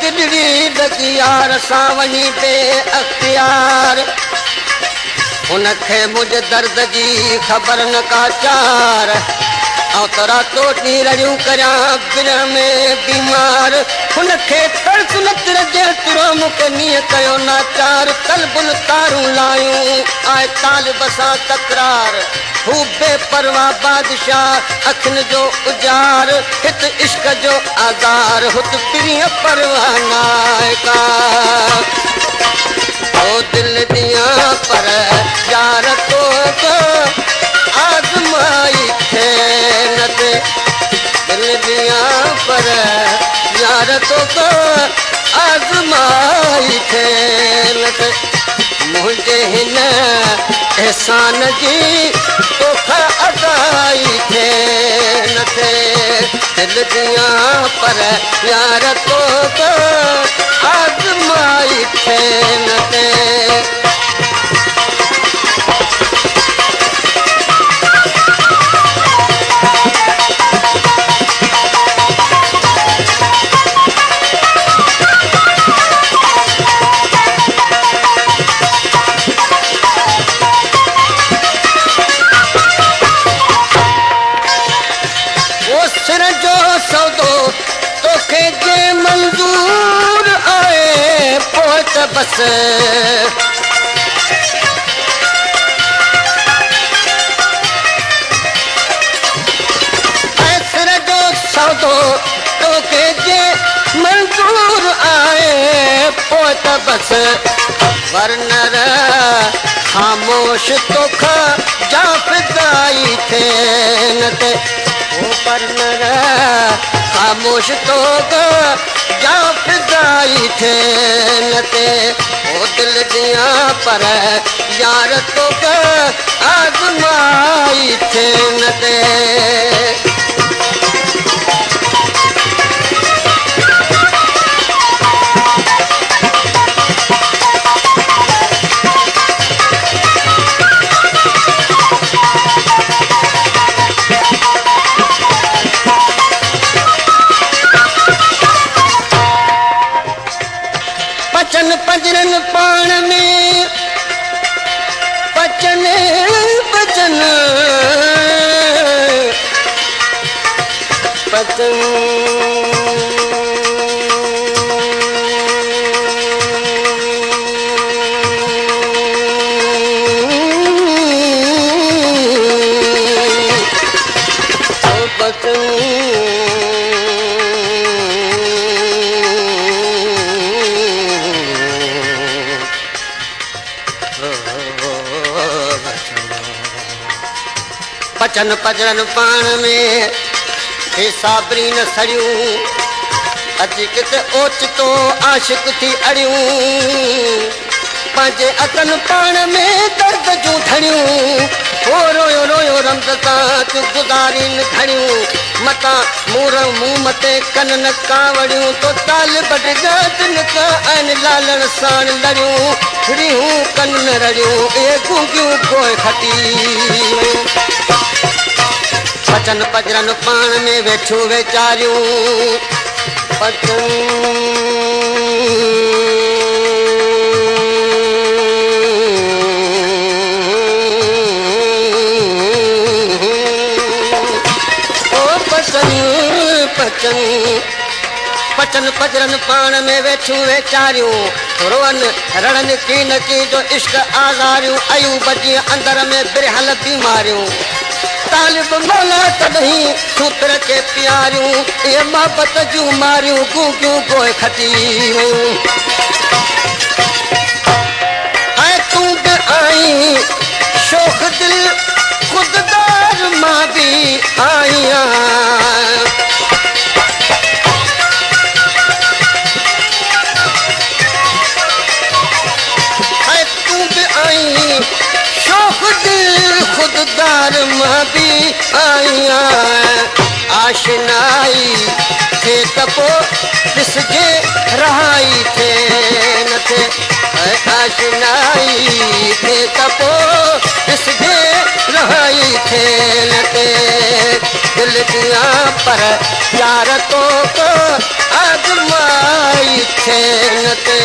दिलड़ी लगी यार सावनी पे अख्तियार उनखे मुझे दर्द जी खबर न का चार तरा तो नीरियूं करियां बिर में बीमार उनखे तड़स न तिरजे तुरो मूंखे नीअं कयो नाचार तलबुल तारूं लायूं आए तालिब सां तकरार हू बेपरवाह बादशाह अखियुनि जो उजार हित इश्क जो आज़ार हुत प्रिय परवाह नायका ओ दिल दियां पर यार तो आज़माई थे न ते दिल दियां पर यार तो आज़माई थे न ते मुझे हिन एहसान जी तोखा अदाई थे न थे दिल दियां पर यार तो आज़माई थे न थे मंजूर आए पोत बस ऐसर जो सौदो तोखे जे मंजूर आए पोत बस वरनर खामोश तोखा जा फिदाई थे न ते वरनर खामोश तो जा फिदाई थे न ते ओ दिल दियां पर यार तो आज़माई थे न ते पचन पजरन पाण में पचन पचन पचन पचन पजरन पाण में हे साबरी न सड़ियूं अची किथे ओचितो आशिक थी अड़ियूं पंहिंजे अतन पाण में दर्द जूं धड़ियूं हो रोयो रोयो रंग सां तूं गुज़ारीन घड़ियूं मता मूर मुंह मथे कन न कावड़ियूं तो ताल बटगात न का आइन लालण साण लड़ियूं रियूं कन न रड़ियूं ए गूंगियूं गोए खटी पचन पजरन पाण में वेठियूं वेचारियूं पचन पचन पचन पजरन पाण में वेठियूं वेचारियूं रोअन रणन की न की जो इश्क आज़ारियूं अयूं बजी अंदर में बिरहल बीमारियूं तालिब मौला तॾहिं सूत्र के प्यारियूं ये मोहब्बत जूं मारियूं गूंगियूं गोए खटी ऐं तूं बि आई शोख दिल खुददार मां बि आईयां खुददार मां भी आईयां आशनाई थे तपो ॾिसजे रहाई थे न थे आशनाई थे तपो ॾिसजे रहाई थे न थे दिल दियां पर यार तो आज़माई अदाई थियन ते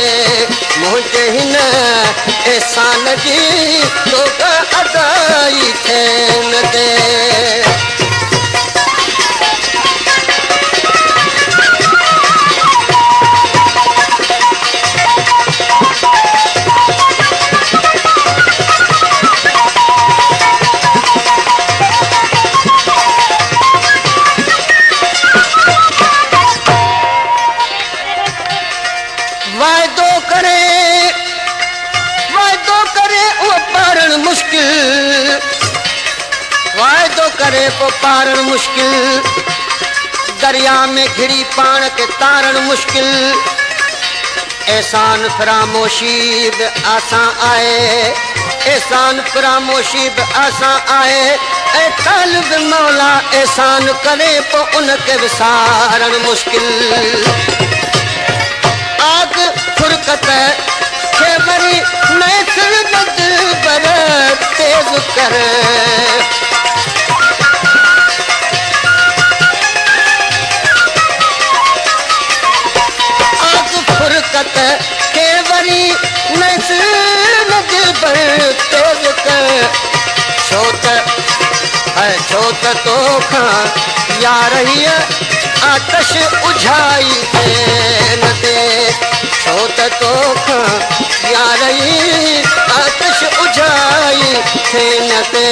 मुंहिंजे हिन एहसान जी तोख अदाई थियन ते वाइदो करे पोइ पारण मुश्किल दरिया में घिरी पाण खे तारण मुश्किल एहसान फरामोशी बि आसां आहे एहसान फरामोशी बि आसां आहे ऐं तालिब मौला एहसान करे पोइ उनखे विसारण मुश्किल आग फुरकत खे वरी नैसर दिलबर तेज़ कर के वरी नैसर दिलबर तेज़ कर छो त तोखां यार हीअ आतश उझाई थियन ते छो त तोखां यार ही आतश उझाई थियन ते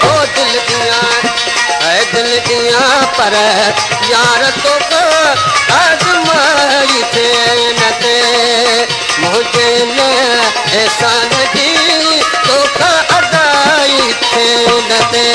ओ दिल दियां पर यार तोखां आज़माई थियन ते मुंहिंजे न एहसान जी तोखां अदाई थियन ते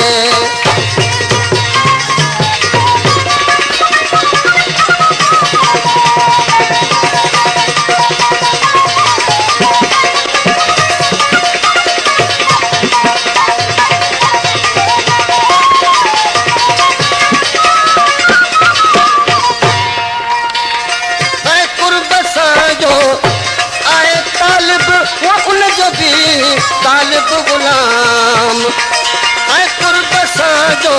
तालिब गुलाम ऐं कुर्ब सां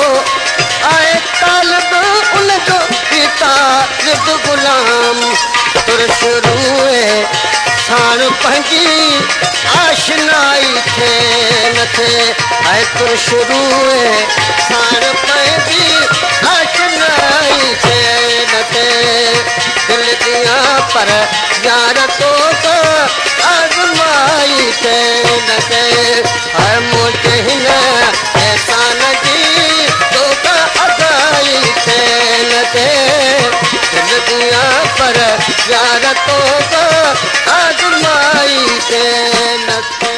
आए तालिब उनजो बि तालिब गुलाम तुर शुरू साण पंहिंजी आशनाई थियन थे ऐं तुर शुरू साण पंहिंजी आशनाई थियन थे दिल दियां पर यार तोख आज़माई थियन ते है मुंहिंजे हिन एहसान जी तोख अदाई थियन ते दिल दियां पर यार तोख आज़माई थियन ते